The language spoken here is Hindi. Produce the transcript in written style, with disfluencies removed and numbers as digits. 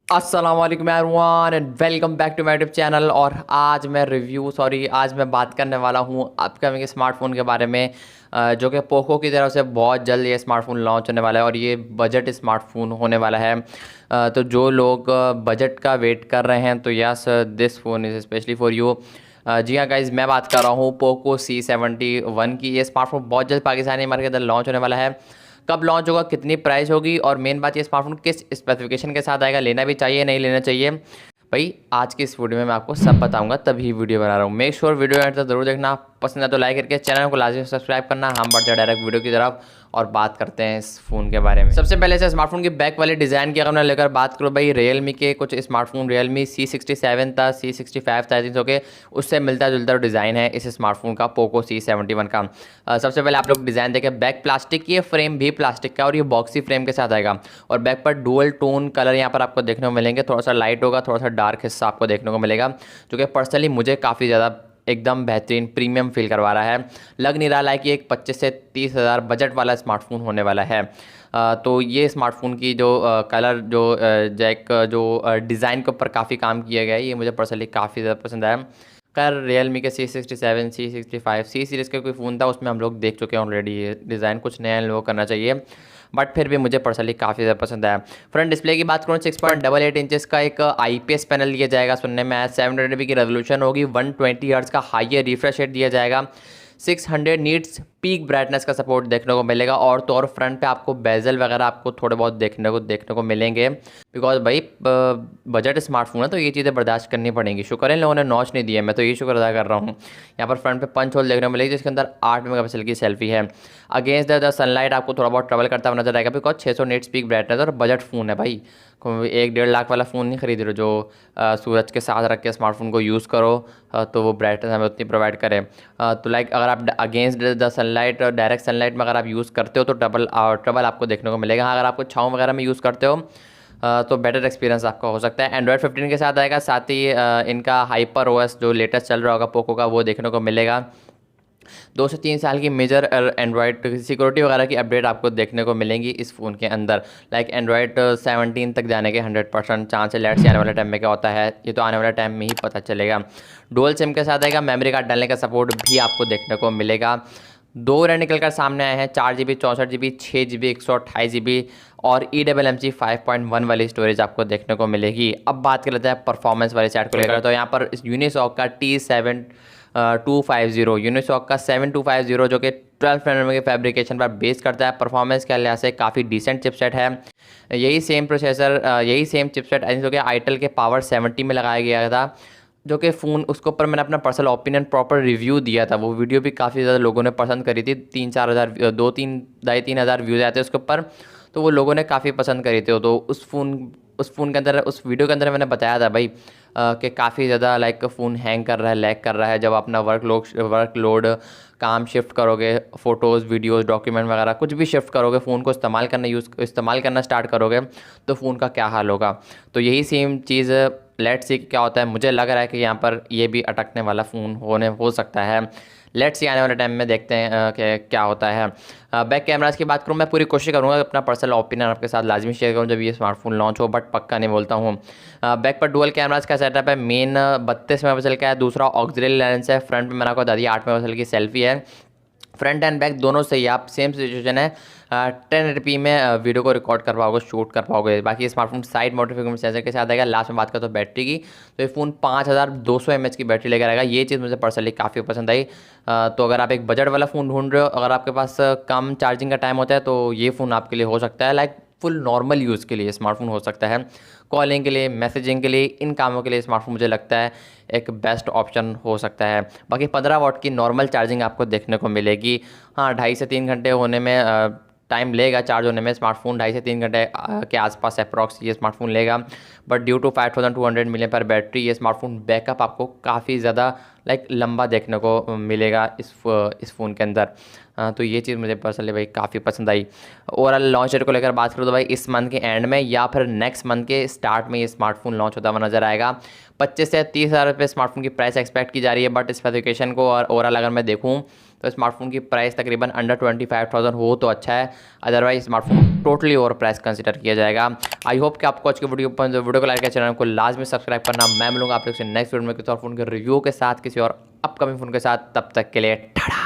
अस्सलाम वालेकुम everyone and welcome back to my YouTube channel. और आज मैं बात करने वाला हूँ अपकमिंग स्मार्टफोन के बारे में, जो कि पोको की तरफ से बहुत जल्द ये स्मार्टफोन लॉन्च होने वाला है और ये बजट स्मार्टफोन होने वाला है। तो जो लोग बजट का वेट कर रहे हैं तो yes, this phone is specially for you. जी हाँ गाइज़, मैं बात कर रहा हूँ पोको C71 की। ये स्मार्टफोन बहुत जल्द पाकिस्तानी मार्केट के अंदर लॉन्च होने वाला है। कब लॉन्च होगा, कितनी प्राइस होगी और मेन बात ये स्मार्टफोन किस स्पेसिफिकेशन के साथ आएगा, लेना भी चाहिए नहीं लेना चाहिए, भाई आज की इस वीडियो में मैं आपको सब बताऊंगा, तभी वीडियो बना रहा हूँ। मेक श्योर वीडियो एंड तक जरूर देखना, पसंद है तो लाइक करके चैनल को लाजमी सब्सक्राइब करना। हम बढ़ते हैं डायरेक्ट वीडियो की तरफ और बात करते हैं इस फ़ोन के बारे में। सबसे पहले से स्मार्टफोन की बैक वाले डिज़ाइन की अगर मैं लेकर बात करूँ, भाई रियलमी के कुछ स्मार्टफोन, रियलमी C67 था, C65 था, के उससे मिलता जुलता डिज़ाइन है इस स्मार्टफोन का, पोको C71 का। सबसे पहले आप लोग डिज़ाइन देखें, बैक प्लास्टिक की है, फ्रेम भी प्लास्टिक का और ये बॉक्सी फ्रेम के साथ आएगा। और बैक पर डुअल टोन कलर यहाँ पर आपको देखने को मिलेंगे, थोड़ा सा लाइट होगा, थोड़ा सा डार्क हिस्सा आपको देखने को मिलेगा, जो कि पर्सनली मुझे काफ़ी ज़्यादा एकदम बेहतरीन प्रीमियम फील करवा रहा है। लग नहीं रहा है कि एक 25 से 30 हज़ार बजट वाला स्मार्टफोन होने वाला है। तो ये स्मार्टफोन की जो कलर, जो जैक, जो डिज़ाइन के ऊपर काफ़ी काम किया गया है, ये मुझे पर्सनली काफ़ी ज़्यादा पसंद आया। खैर रियलमी के C67, C65, C सीरीज़ का कोई फ़ोन था, उसमें हम लोग देख चुके हैं ऑलरेडी। ये डिज़ाइन कुछ नया लोगों को करना चाहिए, बट फिर भी मुझे पर्सनली काफ़ी ज़्यादा पसंद आया। फ्रंट डिस्प्ले की बात करूँ, 6.88 इंचेस का एक IPS पैनल दिया जाएगा, सुनने में आया। 720p की रेजोल्यूशन होगी, 120 हर्ट्ज़ का हाई रिफ्रेश रेट दिया जाएगा, 600 नीट्स पीक ब्राइटनेस का सपोर्ट देखने को मिलेगा। और तो और फ्रंट पे आपको बेजल वगैरह आपको थोड़े बहुत देखने को मिलेंगे, बिकॉज भाई बजट स्मार्टफोन है तो ये चीज़ें बर्दाश्त करनी पड़ेंगी। शुक्र है इन लोगों ने नॉच नहीं दिया, मैं तो ये शुक्र अदा कर रहा हूँ। यहाँ पर फ्रंट पे पंच होल देखने को मिलेगी, जिसके अंदर 8 मेगापिक्सल की सेल्फी है। अगेंस्ट द सनलाइट आपको थोड़ा बहुत ट्रबल करता हुआ नजर आएगा, बिकॉज 600 नीट्स पीक ब्राइटनेस और बजट फ़ोन है भाई। 1-1.5 लाख वाला फ़ोन नहीं खरीद रहे जो सूरज के साथ रख के स्मार्टफोन को यूज़ करो तो वो ब्राइटनेस हमें उतनी प्रोवाइड करे। तो लाइक अगर आप against the sunlight, direct sunlight में अगर आप यूज़ करते हो तो ट्रबल आपको देखने को मिलेगा। हाँ, अगर आपको छाँव वगैरह में यूज़ करते हो तो बेटर एक्सपीरियंस आपका हो सकता है। एंड्रॉयड 15 के साथ आएगा, साथ ही इनका हाइपर OS जो लेटेस्ट चल रहा होगा पोको का, वो देखने को मिलेगा। 2 से 3 साल की मेजर एंड्रॉयड सिक्योरिटी वगैरह की अपडेट आपको देखने को मिलेंगी इस फ़ोन के अंदर। लाइक एंड्रॉयड 17 तक जाने के 100% चांस है। लेट्स सी आने वाले टाइम में क्या होता है, ये तो आने वाले टाइम में ही पता चलेगा। डुअल सिम के साथ आएगा, मेमोरी कार्ड डालने का सपोर्ट भी आपको देखने को मिलेगा। 2 वेरिएंट निकल कर सामने आए हैं, 4GB 64GB, 6GB 128GB और eMMC 5.1 वाली स्टोरेज आपको देखने को मिलेगी। अब बात कर लेते हैं परफॉर्मेंस वाली साइड को लेकर, तो यहाँ पर यूनिसॉक का T7250, यूनिसॉक का 7250 जो कि 12 नैनोमीटर के फैब्रिकेशन पर बेस करता है। परफॉर्मेंस के लिहाज से काफ़ी डिसेंट चिपसेट है। यही सेम प्रोसेसर, यही सेम चिपसेट जो कि आईटेल के पावर 70 में लगाया गया था, जो कि फ़ोन उसके ऊपर मैंने अपना पर्सनल ओपिनियन प्रॉपर रिव्यू दिया था। वो वीडियो भी काफ़ी ज़्यादा लोगों ने पसंद करी थी, 3-4 हज़ार, 2-3 हज़ार व्यूज़ आए थे उसके ऊपर, तो वो लोगों ने काफ़ी पसंद करी थी। तो उस फ़ोन के अंदर, उस वीडियो के अंदर मैंने बताया था भाई कि काफ़ी ज़्यादा लाइक फ़ोन हैंग कर रहा है, लैग कर रहा है। जब अपना वर्कलोड काम शिफ्ट करोगे, फ़ोटोज़, वीडियोज़, डॉक्यूमेंट वगैरह कुछ भी शिफ्ट करोगे, फ़ोन को इस्तेमाल करना स्टार्ट करोगे तो फ़ोन का क्या हाल होगा। तो यही सेम चीज़ लेट्स सी क्या होता है। मुझे लग रहा है कि यहाँ पर ये भी अटकने वाला फ़ोन हो सकता है। लेट्स सी आने वाले टाइम में देखते हैं कि क्या होता है। बैक कैमरास की बात करूँ, मैं पूरी कोशिश करूँगा अपना पर्सनल ओपिनियन आपके साथ लाजमी शेयर करूँ जब ये स्मार्टफोन लॉन्च हो, बट पक्का नहीं बोलता हूँ। बैक पर डुअल कैमरास का सेटअप है, मेन 32 मेगापिक्सल का है, दूसरा ऑक्सिलरी लेंस है। फ्रंट में मैंने आपको बता दिया 8 मेगापिक्सल की सेल्फी है। फ्रंट एंड बैक दोनों से ही आप सेम सिचुएशन है, 1080p में वीडियो को रिकॉर्ड कर पाओगे, शूट कर पाओगे। बाकी स्मार्टफोन साइड मोटिफिकेशन सेंसर के साथ आएगा। लास्ट में बात करें तो बैटरी की, तो ये फ़ोन 5200 mAh की बैटरी लेकर आएगा। ये चीज़ मुझे पर्सनली काफ़ी पसंद आई। तो अगर आप एक बजट वाला फ़ोन ढूंढ रहे हो, अगर आपके पास कम चार्जिंग का टाइम होता है, तो ये फ़ोन आपके लिए हो सकता है। लाइक फुल नॉर्मल यूज़ के लिए स्मार्टफोन हो सकता है, कॉलिंग के लिए, मैसेजिंग के लिए, इन कामों के लिए स्मार्टफोन मुझे लगता है एक बेस्ट ऑप्शन हो सकता है। बाकी 15 वाट की नॉर्मल चार्जिंग आपको देखने को मिलेगी। हाँ, 2.5 से 3 घंटे होने में टाइम लेगा चार्ज होने में। स्मार्टफोन 2.5 से 3 घंटे के आसपास अप्रॉक्स ये स्मार्टफोन लेगा, बट ड्यू टू 5200 mAh पर बैटरी, ये स्मार्टफोन बैकअप आपको काफ़ी ज़्यादा लाइक लंबा देखने को मिलेगा इस फ़ोन के अंदर। तो ये चीज़ मुझे पर्सनली भाई काफ़ी पसंद आई। ओवरऑल लॉन्च डेट को लेकर बात करूँ तो भाई इस मंथ के एंड में या फिर नेक्स्ट मंथ के स्टार्ट में ये स्मार्टफोन लॉन्च होता हुआ नजर आएगा। 25 से 30 हज़ार रुपये स्मार्टफोन की प्राइस एक्सपेक्ट की जा रही है, बट स्पेसिफिकेशन को और ओवरऑल अगर मैं देखूँ तो स्मार्टफोन की प्राइस तकरीबन अंडर 25,000 हो तो अच्छा है। Otherwise smartphone totally over price consider किया जाएगा। आई होप कि आपको आज की वीडियो को लाइक किया, चैनल को लाजमी सब्सक्राइब करना। मैं मिलूंगा आप लोग से नेक्स्ट वीडियो में किसी और फोन के रिव्यू के साथ, किसी और अपकमिंग फोन के साथ। तब तक के लिए टाटा।